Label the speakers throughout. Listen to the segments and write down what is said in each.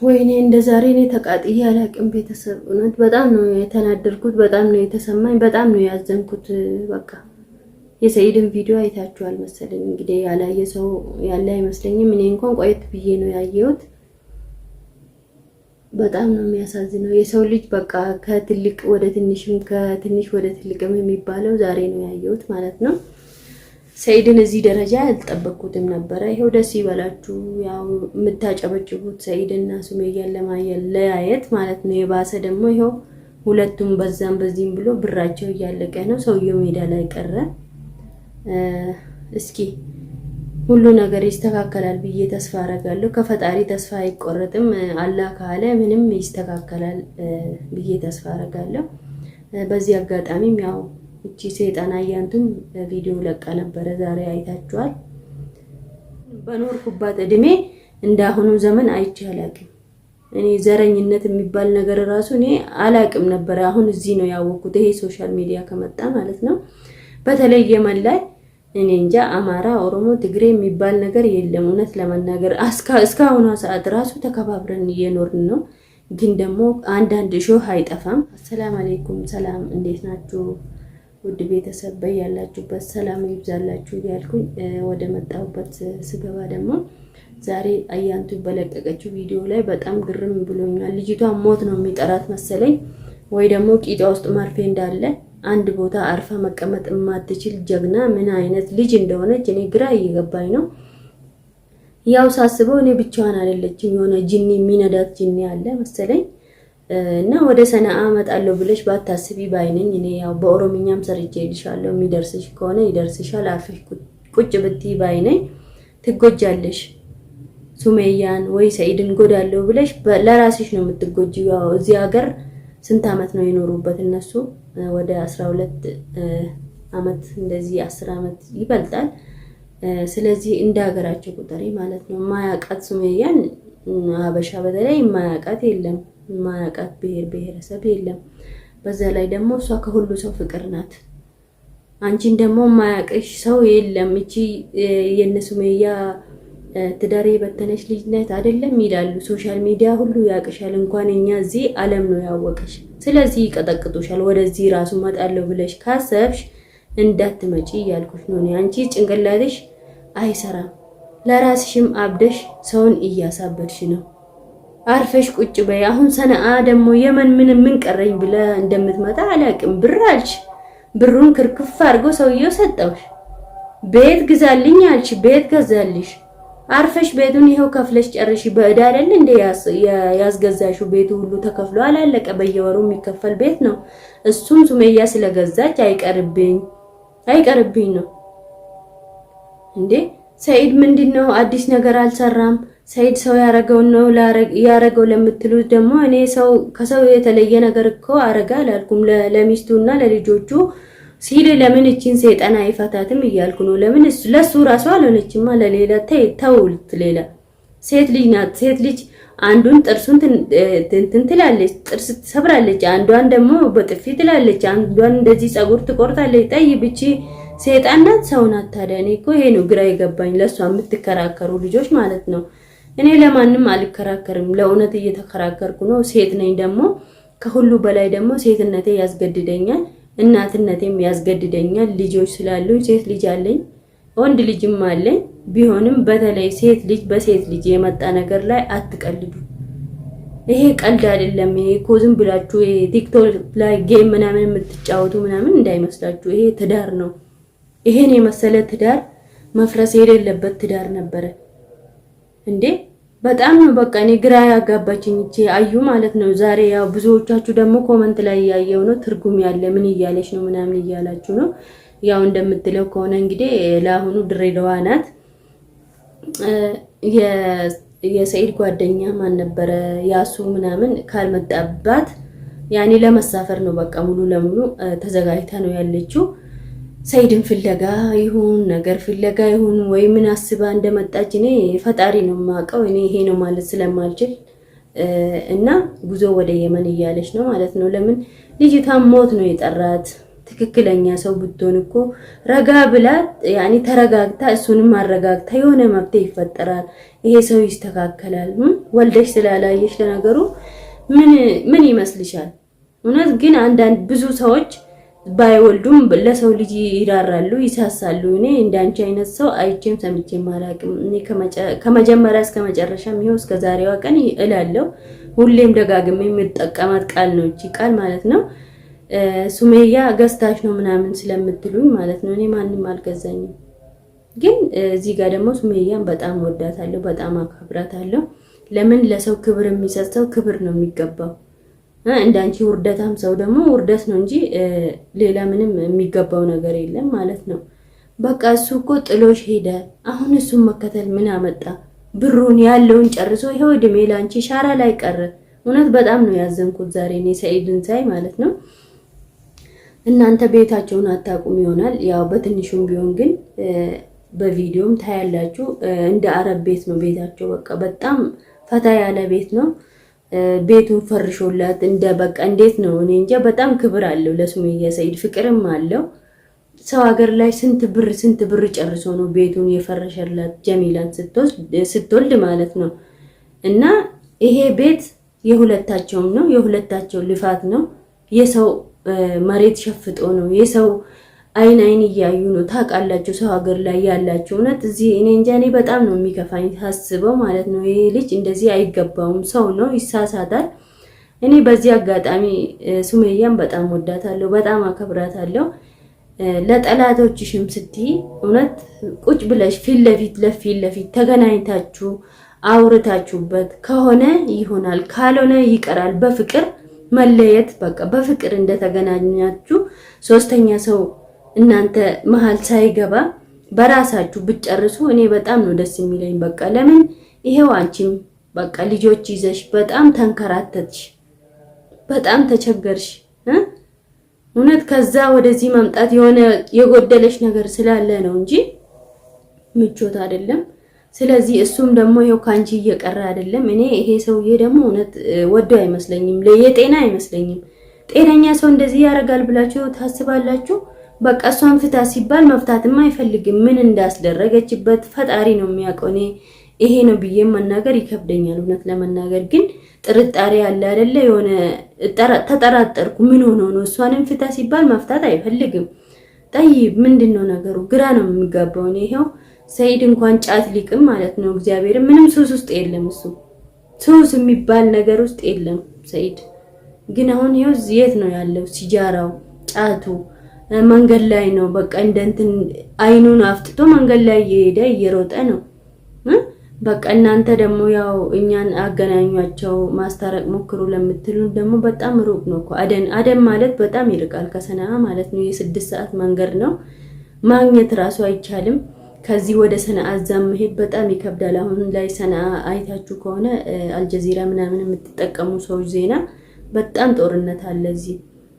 Speaker 1: ወይኔ እንደ ዛሬ እኔ ተቃጥዬ አላቅም። ቤተሰብ እውነት በጣም ነው የተናደርኩት፣ በጣም ነው የተሰማኝ፣ በጣም ነው ያዘንኩት። በቃ የሰይድን ቪዲዮ አይታችኋል መሰለኝ። እንግዲህ ያላየ ሰው ያለ አይመስለኝም። እኔ እንኳን ቆየት ብዬ ነው ያየሁት። በጣም ነው የሚያሳዝነው። የሰው ልጅ በቃ ከትልቅ ወደ ትንሽም ከትንሽ ወደ ትልቅም የሚባለው ዛሬ ነው ያየሁት ማለት ነው። ሰይድን እዚህ ደረጃ አልጠበቅኩትም ነበረ። ይሄው ደስ ይበላችሁ። ያው የምታጨበጭቡት ሰይድና ሱመያን ለማየት ማለት ነው። የባሰ ደግሞ ይሄው ሁለቱም በዛም በዚህም ብሎ ብራቸው እያለቀ ነው። ሰውየው ሜዳ ላይ ቀረ። እስኪ ሁሉ ነገር ይስተካከላል ብዬ ተስፋ አረጋለሁ። ከፈጣሪ ተስፋ አይቆረጥም። አላህ ካለ ምንም ይስተካከላል ብዬ ተስፋ አረጋለሁ። በዚህ አጋጣሚም ያው እቺ ሰይጣን አያንቱም ቪዲዮ ለቃ ነበረ። ዛሬ አይታችኋል። በኖርኩባት እድሜ እንዳሁኑ ዘመን አይቼ አላቅም። እኔ ዘረኝነት የሚባል ነገር ራሱ እኔ አላቅም ነበር። አሁን እዚህ ነው ያወቅኩት፣ ይሄ ሶሻል ሚዲያ ከመጣ ማለት ነው። በተለይ የመን ላይ እኔ እንጃ አማራ፣ ኦሮሞ፣ ትግሬ የሚባል ነገር የለም። እውነት ለመናገር እስካሁኗ ሰዓት ራሱ ተከባብረን እየኖርን ነው። ግን ደግሞ አንዳንድ ሾህ አይጠፋም። አሰላም አለይኩም፣ ሰላም እንዴት ናችሁ? ውድ ቤተሰብ በያላችሁበት ሰላም ይብዛላችሁ እያልኩኝ ወደ መጣሁበት ስገባ ደግሞ ዛሬ አያንቱ በለቀቀችው ቪዲዮ ላይ በጣም ግርም ብሎኛል። ልጅቷ ሞት ነው የሚጠራት መሰለኝ፣ ወይ ደግሞ ቂጧ ውስጥ መርፌ እንዳለ አንድ ቦታ አርፋ መቀመጥ የማትችል ጀግና ምን አይነት ልጅ እንደሆነች እኔ ግራ እየገባኝ ነው። ያው ሳስበው እኔ ብቻዋን አይደለችም፣ የሆነ ጂኒ የሚነዳት ጂኒ አለ መሰለኝ እና ወደ ሰነአ አመጣለሁ ብለሽ ባታስቢ ባይነኝ። እኔ ያው በኦሮሚኛም ሰርቼልሻለሁ፣ የሚደርስሽ ከሆነ ይደርስሻል፣ አርፈሽ ቁጭ ብትይ ባይነኝ። ትጎጃለሽ ሱመያን ወይ ሰይድን ጎዳለሁ ብለሽ ለራስሽ ነው የምትጎጂው። ያው እዚህ ሀገር ስንት አመት ነው የኖሩበት እነሱ? ወደ 12 አመት እንደዚህ 10 አመት ይበልጣል። ስለዚህ እንደ ሀገራቸው ቁጥሪ ማለት ነው። ማያቃት ሱመያን አበሻ በተለይ ማያቃት የለም፣ ማያቃት ብሔረሰብ የለም። በዛ ላይ ደግሞ እሷ ከሁሉ ሰው ፍቅር ናት። አንቺን ደግሞ ማያቅሽ ሰው የለም። እቺ የነሱመያ ትዳሬ በተነሽ ልጅ ናት አይደለም ይላሉ። ሶሻል ሚዲያ ሁሉ ያቅሻል። እንኳን እኛ እዚህ ዓለም ነው ያወቀሽ። ስለዚህ ይቀጠቅጡሻል። ወደዚህ ራሱ መጣለው ብለሽ ካሰብሽ እንዳትመጪ እያልኩሽ ነው። አንቺ ጭንቅላትሽ አይሰራም። ለራስሽም አብደሽ ሰውን እያሳበድሽ ነው። አርፈሽ ቁጭ በይ። አሁን ሰነአ ደግሞ የመን ምን ቀረኝ ብለ እንደምትመጣ አላቅም። ብር አልሽ፣ ብሩን ክርክፍ አድርጎ ሰውየው ሰጠውሽ። ቤት ግዛልኝ አልሽ፣ ቤት ገዛልሽ። አርፈሽ ቤቱን ይሄው ከፍለሽ ጨርሽ። በእዳ አይደል እንደ ያስገዛሽው? ቤቱ ሁሉ ተከፍሎ አላለቀ። በየወሩ የሚከፈል ቤት ነው። እሱም ሱመያ ስለገዛች አይቀርብኝ ነው እንዴ? ሰይድ ምንድነው አዲስ ነገር አልሰራም። ሰይድ ሰው ያረገው ነው ያረገው ለምትሉት ደግሞ እኔ ከሰው የተለየ ነገር እኮ አረጋ አላልኩም። ለሚስቱና ለልጆቹ ሲል ለምን እቺን ሰይጣን አይፈታትም እያልኩ ነው። ለምን ለሱ ራሱ አልሆነችማ፣ ለሌላ ተውልት። ሌላ ሴት ልጅ ናት። ሴት ልጅ አንዱን ጥርሱን ትላለች፣ ጥርስ ትሰብራለች፣ አንዷን ደግሞ በጥፊ ትላለች፣ አንዷን እንደዚህ ጸጉር ትቆርጣለች። ጠይብ እቺ ሰይጣን ናት ሰው ናት? ታዲያ እኔ እኮ ይሄ ነው ግራ ይገባኝ። ለሷ የምትከራከሩ ልጆች ማለት ነው። እኔ ለማንም አልከራከርም፣ ለእውነት እየተከራከርኩ ነው። ሴት ነኝ ደግሞ ከሁሉ በላይ ደግሞ ሴትነቴ ያስገድደኛል፣ እናትነቴም ያስገድደኛል። ልጆች ስላሉኝ ሴት ልጅ አለኝ፣ ወንድ ልጅም አለኝ። ቢሆንም በተለይ ሴት ልጅ በሴት ልጅ የመጣ ነገር ላይ አትቀልዱ። ይሄ ቀልድ አይደለም። ይሄ እኮ ዝም ብላችሁ ቲክቶክ ላይ ጌም ምናምን የምትጫወቱ ምናምን እንዳይመስላችሁ። ይሄ ትዳር ነው። ይሄን የመሰለ ትዳር መፍረስ የሌለበት ትዳር ነበረ እንዴ! በጣም ነው በቃ እኔ ግራ ያጋባችኝ እቺ አዩ ማለት ነው። ዛሬ ያው ብዙዎቻችሁ ደግሞ ኮመንት ላይ ያየው ነው ትርጉም ያለ ምን እያለች ነው ምናምን እያላችሁ ነው። ያው እንደምትለው ከሆነ እንግዲህ ለአሁኑ ድሬዳዋ ናት። የሰይድ ጓደኛ ማን ነበረ ያሱ ምናምን ካልመጣባት ያኔ ለመሳፈር ነው በቃ ሙሉ ለሙሉ ተዘጋጅታ ነው ያለችው። ሰይድን ፍለጋ ይሁን ነገር ፍለጋ ይሁን ወይ ምን አስባ እንደመጣች እኔ ፈጣሪ ነው የማውቀው። እኔ ይሄ ነው ማለት ስለማልችል እና ጉዞ ወደ የመን እያለች ነው ማለት ነው። ለምን ልጅቷ ሞት ነው የጠራት። ትክክለኛ ሰው ብትሆን እኮ ረጋ ብላ ያኒ ተረጋግታ እሱንም ማረጋግታ የሆነ መብት ይፈጠራል። ይሄ ሰው ይስተካከላል። ወልደሽ ስላላየሽ ለነገሩ ምን ይመስልሻል? እውነት ግን አንዳንድ ብዙ ሰዎች ባይወልዱም ለሰው ልጅ ይራራሉ፣ ይሳሳሉ። እኔ እንዳንቺ አይነት ሰው አይቼም ሰምቼም አላውቅም። እኔ ከመጀመሪያ እስከ መጨረሻም ይሄው እስከ ዛሬዋ ቀን እላለሁ። ሁሌም ደጋግሜ የምጠቀማት ቃል ነው እቺ ቃል ማለት ነው። ሱመያ ገዝታሽ ነው ምናምን ስለምትሉኝ ማለት ነው። እኔ ማንንም አልገዛኝም። ግን እዚህ ጋር ደግሞ ሱመያን በጣም ወዳታለሁ፣ በጣም አከብራታለሁ። ለምን ለሰው ክብር የሚሰጥ ሰው ክብር ነው የሚገባው። እንዳንቺ ውርደታም ሰው ደግሞ ውርደት ነው እንጂ ሌላ ምንም የሚገባው ነገር የለም ማለት ነው። በቃ እሱ እኮ ጥሎሽ ሄደ። አሁን እሱን መከተል ምን አመጣ? ብሩን ያለውን ጨርሶ ይሄው እድሜ ላንቺ ሻራ ላይ ቀረ። እውነት በጣም ነው ያዘንኩት ዛሬ እኔ ሰኢድን ሳይ ማለት ነው። እናንተ ቤታቸውን አታውቁም ይሆናል፣ ያው በትንሹም ቢሆን ግን በቪዲዮም ታያላችሁ። እንደ አረብ ቤት ነው ቤታቸው። በቃ በጣም ፈታ ያለ ቤት ነው። ቤቱን ፈርሾላት እንደ በቃ እንዴት ነው እኔ እንጃ። በጣም ክብር አለው ለሱመያ ሰኢድ፣ ፍቅርም አለው። ሰው ሀገር ላይ ስንት ብር ጨርሶ ነው ቤቱን የፈረሸላት ጀሚላን ስትወልድ ማለት ነው። እና ይሄ ቤት የሁለታቸውም ነው፣ የሁለታቸው ልፋት ነው። የሰው መሬት ሸፍጦ ነው፣ የሰው አይን እያዩ ነው። ታውቃላችሁ ሰው ሀገር ላይ ያላችሁ እውነት እዚህ እኔ እንጃ። እኔ በጣም ነው የሚከፋኝ ሳስበው ማለት ነው። ይሄ ልጅ እንደዚህ አይገባውም። ሰው ነው፣ ይሳሳታል። እኔ በዚህ አጋጣሚ ሱመያን በጣም ወዳታለሁ፣ በጣም አከብራታለሁ። ለጠላቶችሽም ስትይ እውነት ቁጭ ብለሽ ፊት ለፊት ተገናኝታችሁ አውርታችሁበት ከሆነ ይሆናል፣ ካልሆነ ይቀራል። በፍቅር መለየት በቃ በፍቅር እንደተገናኛችሁ ሶስተኛ ሰው እናንተ መሃል ሳይገባ በራሳችሁ ብትጨርሱ እኔ በጣም ነው ደስ የሚለኝ። በቃ ለምን ይሄው አንቺም በቃ ልጆች ይዘሽ በጣም ተንከራተትሽ፣ በጣም ተቸገርሽ። እውነት ከዛ ወደዚህ መምጣት የሆነ የጎደለሽ ነገር ስላለ ነው እንጂ ምቾት አይደለም። ስለዚህ እሱም ደግሞ ይሄው ካንቺ እየቀረ አይደለም። እኔ ይሄ ሰውዬ ደግሞ እውነት ወዶ አይመስለኝም፣ ለየጤና አይመስለኝም። ጤነኛ ሰው እንደዚህ ያደርጋል ብላችሁ ታስባላችሁ? በቃ እሷን ፍታ ሲባል መፍታትም አይፈልግም። ምን እንዳስደረገችበት ፈጣሪ ነው የሚያውቀው። እኔ ይሄ ነው ብዬ መናገር ይከብደኛል እውነት ለመናገር። ግን ጥርጣሬ ያለ አይደለ? የሆነ ተጠራጠርኩ። ምን ሆኖ ነው እሷንም ፍታ ሲባል መፍታት አይፈልግም? ጠይብ ምንድነው ነገሩ? ግራ ነው የሚጋባው። እኔ ይሄው ሰኢድ እንኳን ጫት ሊቅም ማለት ነው እግዚአብሔር ምንም ሱስ ውስጥ የለም። እሱ ሱስ የሚባል ነገር ውስጥ የለም ሰኢድ። ግን አሁን ይሄው የት ነው ያለው? ሲጃራው፣ ጫቱ መንገድ ላይ ነው። በቃ እንደንትን አይኑን አፍጥቶ መንገድ ላይ እየሄደ እየሮጠ ነው። በቃ እናንተ ደግሞ ያው እኛን አገናኟቸው ማስታረቅ ሞክሩ ለምትሉ ደግሞ በጣም ሩቅ ነው እኮ አደን ማለት በጣም ይርቃል ከሰነአ ማለት ነው። የ6 ሰዓት መንገድ ነው። ማግኘት ራሱ አይቻልም። ከዚህ ወደ ሰነአ አዛም መሄድ በጣም ይከብዳል። አሁን ላይ ሰነአ አይታችሁ ከሆነ አልጀዚራ ምናምን የምትጠቀሙ ሰዎች ዜና በጣም ጦርነት አለ እዚህ።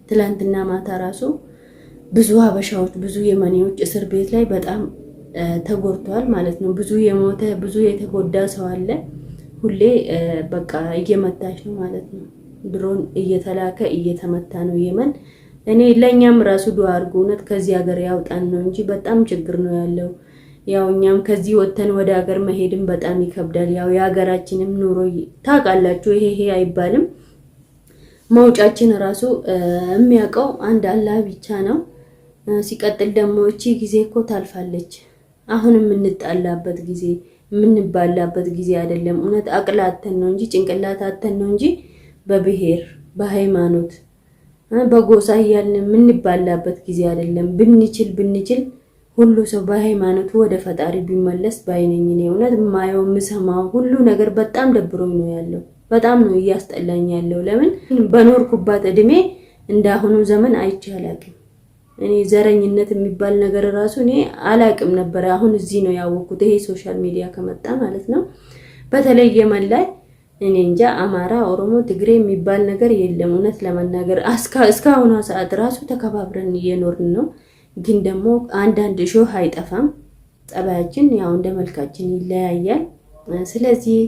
Speaker 1: ትላንትና ማታ ራሱ ብዙ ሀበሻዎች ብዙ የመኔዎች እስር ቤት ላይ በጣም ተጎድቷል ማለት ነው። ብዙ የሞተ ብዙ የተጎዳ ሰው አለ። ሁሌ በቃ እየመታች ነው ማለት ነው። ድሮን እየተላከ እየተመታ ነው የመን። እኔ ለኛም ራሱ ዱአ አድርጉ እውነት ከዚህ ሀገር ያውጣን ነው እንጂ በጣም ችግር ነው ያለው። ያው እኛም ከዚህ ወጥተን ወደ ሀገር መሄድም በጣም ይከብዳል። ያው የሀገራችንም ኑሮ ታውቃላችሁ፣ ይሄ አይባልም። መውጫችን ራሱ የሚያውቀው አንድ አላህ ብቻ ነው። ሲቀጥል ደግሞ እቺ ጊዜ እኮ ታልፋለች። አሁን የምንጣላበት ጊዜ የምንባላበት ጊዜ አይደለም። እውነት አቅላተን ነው እንጂ ጭንቅላታተን ነው እንጂ በብሔር በሃይማኖት በጎሳ እያልን የምንባላበት ጊዜ አይደለም። ብንችል ሁሉ ሰው በሃይማኖቱ ወደ ፈጣሪ ቢመለስ ባይነኝ ነው። እውነት ማየው የምሰማው ሁሉ ነገር በጣም ደብሮኝ ነው ያለው። በጣም ነው እያስጠላኝ ያለው። ለምን በኖርኩባት እድሜ እንዳሁኑ ዘመን አይቼ አላውቅም። እኔ ዘረኝነት የሚባል ነገር ራሱ እኔ አላውቅም ነበር። አሁን እዚህ ነው ያወቅኩት፣ ይሄ ሶሻል ሚዲያ ከመጣ ማለት ነው። በተለይ የመን ላይ እኔ እንጃ አማራ፣ ኦሮሞ፣ ትግሬ የሚባል ነገር የለም። እውነት ለመናገር እስካሁኗ ሰዓት ራሱ ተከባብረን እየኖርን ነው። ግን ደግሞ አንዳንድ ሾህ አይጠፋም። ጸባያችን ያው እንደ መልካችን ይለያያል። ስለዚህ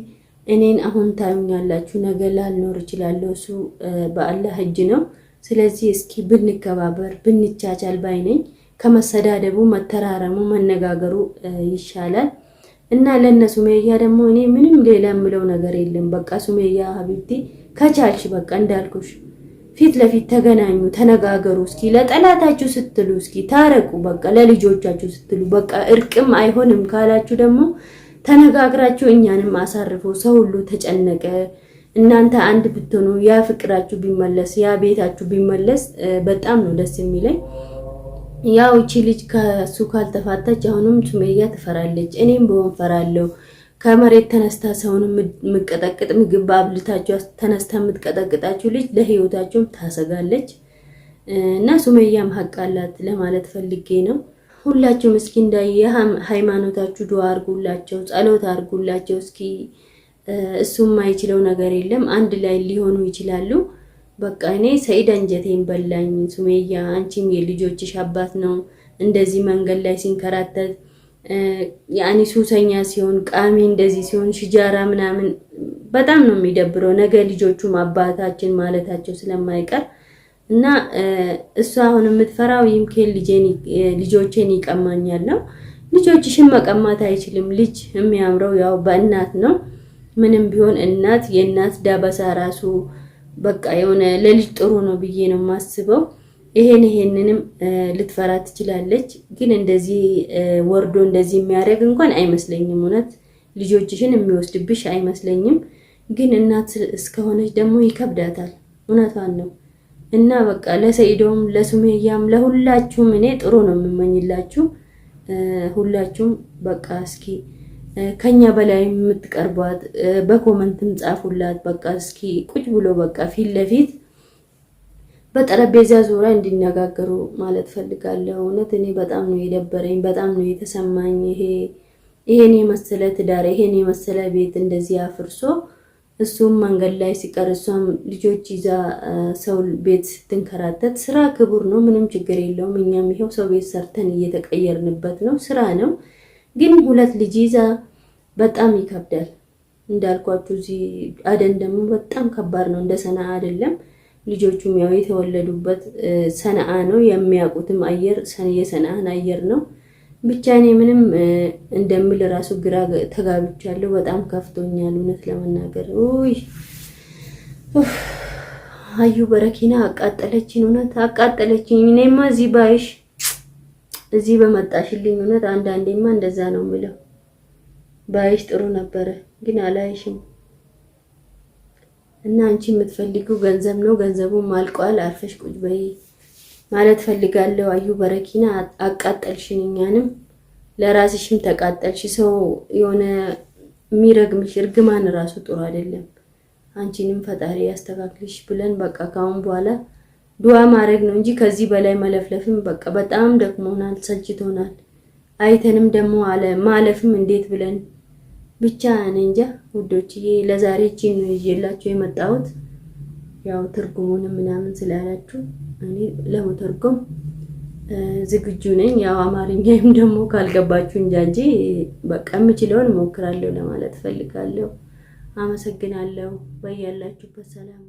Speaker 1: እኔን አሁን ታዩኛላችሁ፣ ነገ ላልኖር እችላለሁ። እሱ በአላህ እጅ ነው። ስለዚህ እስኪ ብንከባበር ብንቻቻል ባይነኝ። ከመሰዳደቡ መተራረሙ መነጋገሩ ይሻላል። እና ለነሱሜያ ደግሞ እኔ ምንም ሌላ የምለው ነገር የለም። በቃ ሱሜያ ሀቢብቲ ከቻልሽ በቃ እንዳልኩሽ ፊት ለፊት ተገናኙ፣ ተነጋገሩ። እስኪ ለጠላታችሁ ስትሉ እስኪ ታረቁ። በቃ ለልጆቻችሁ ስትሉ በቃ እርቅም አይሆንም ካላችሁ ደግሞ ተነጋግራችሁ እኛንም አሳርፉ። ሰው ሁሉ ተጨነቀ። እናንተ አንድ ብትሆኑ ያ ፍቅራችሁ ቢመለስ ያ ቤታችሁ ቢመለስ በጣም ነው ደስ የሚለኝ። ያው እቺ ልጅ ከሱ ካልተፋታች አሁንም ሱሜያ ትፈራለች። እኔም በሆን ፈራለሁ። ከመሬት ተነስታ ሰውን ምቀጠቅጥ ምግብ አብልታችሁ ተነስታ ምትቀጠቅጣችሁ ልጅ ለህይወታችሁም ታሰጋለች። እና ሱሜያም ሀቅ አላት ለማለት ፈልጌ ነው። ሁላችሁም እስኪ እንዳየ ሃይማኖታችሁ ዱአ አርጉላቸው፣ ጸሎት አርጉላቸው። እስኪ እሱም ማይችለው ነገር የለም፣ አንድ ላይ ሊሆኑ ይችላሉ። በቃ እኔ ሰይድ አንጀቴን በላኝ። ሱሜያ አንቺም የልጆችሽ አባት ነው እንደዚህ መንገድ ላይ ሲንከራተት ያኒ ሱሰኛ ሲሆን ቃሚ እንደዚህ ሲሆን ሽጃራ ምናምን በጣም ነው የሚደብረው። ነገ ልጆቹም አባታችን ማለታቸው ስለማይቀር እና እሷ አሁን የምትፈራው ይምከል ልጆቼን ይቀማኛል ነው። ልጆችሽን መቀማት አይችልም። ልጅ የሚያምረው ያው በእናት ነው። ምንም ቢሆን እናት የእናት ዳበሳ ራሱ በቃ የሆነ ለልጅ ጥሩ ነው ብዬ ነው የማስበው። ይሄንንም ልትፈራ ትችላለች፣ ግን እንደዚህ ወርዶ እንደዚህ የሚያደርግ እንኳን አይመስለኝም። እውነት ልጆችሽን የሚወስድብሽ አይመስለኝም። ግን እናት እስከሆነች ደግሞ ይከብዳታል። እውነቷን ነው። እና በቃ ለሰይዶም ለሱሜያም ለሁላችሁም እኔ ጥሩ ነው የምመኝላችሁ። ሁላችሁም በቃ እስኪ ከኛ በላይ የምትቀርቧት በኮመንትም ጻፉላት። በቃ እስኪ ቁጭ ብሎ በቃ ፊት ለፊት በጠረጴዛ ዙሪያ እንዲነጋገሩ ማለት ፈልጋለሁ። እውነት እኔ በጣም ነው የደበረኝ፣ በጣም ነው የተሰማኝ። ይሄን የመሰለ ትዳር ይሄን የመሰለ ቤት እንደዚህ አፍርሶ እሱም መንገድ ላይ ሲቀር እሷም ልጆች ይዛ ሰው ቤት ስትንከራተት፣ ስራ ክቡር ነው፣ ምንም ችግር የለውም። እኛም ይሄው ሰው ቤት ሰርተን እየተቀየርንበት ነው፣ ስራ ነው። ግን ሁለት ልጅ ይዛ በጣም ይከብዳል። እንዳልኳችሁ እዚህ አደን ደግሞ በጣም ከባድ ነው፣ እንደ ሰነአ አይደለም። ልጆቹም ያው የተወለዱበት ሰነአ ነው፣ የሚያውቁትም አየር የሰነአን አየር ነው። ብቻ እኔ ምንም እንደምል ራሱ ግራ ተጋብቻለሁ። በጣም ከፍቶኛል እውነት ለመናገር። አዩ በረኪና አቃጠለችኝ፣ እውነት አቃጠለችኝ። እኔማ እዚህ ባይሽ እዚህ በመጣሽልኝ እውነት አንዳንዴማ እንደዛ ነው የምለው። ባይሽ ጥሩ ነበረ፣ ግን አላይሽም። እና አንቺ የምትፈልጊው ገንዘብ ነው፣ ገንዘቡም አልቋል። አርፈሽ ቁጭ በይ ማለት ፈልጋለሁ። አዩ በረኪና አቃጠልሽኝ፣ እኛንም ለራስሽም ተቃጠልሽ። ሰው የሆነ የሚረግምሽ እርግማን ራሱ ጥሩ አይደለም። አንቺንም ፈጣሪ ያስተካክልሽ ብለን በቃ ካሁን በኋላ ዱዓ ማድረግ ነው እንጂ ከዚህ በላይ መለፍለፍም በቃ በጣም ደክሞናል፣ ሰጅቶናል። አይተንም ደግሞ ማለፍም እንዴት ብለን ብቻ እኔ እንጃ ውዶችዬ። ለዛሬ እቺን ነው ይዤላችሁ የመጣሁት። ያው ትርጉሙን ምናምን ስላላችሁ እኔ ለመተርጎም ዝግጁ ነኝ። ያው አማርኛም ደግሞ ካልገባችሁ እንጂ በቃ የምችለውን እሞክራለሁ ለማለት ፈልጋለሁ። አመሰግናለሁ። በያላችሁበት ሰላም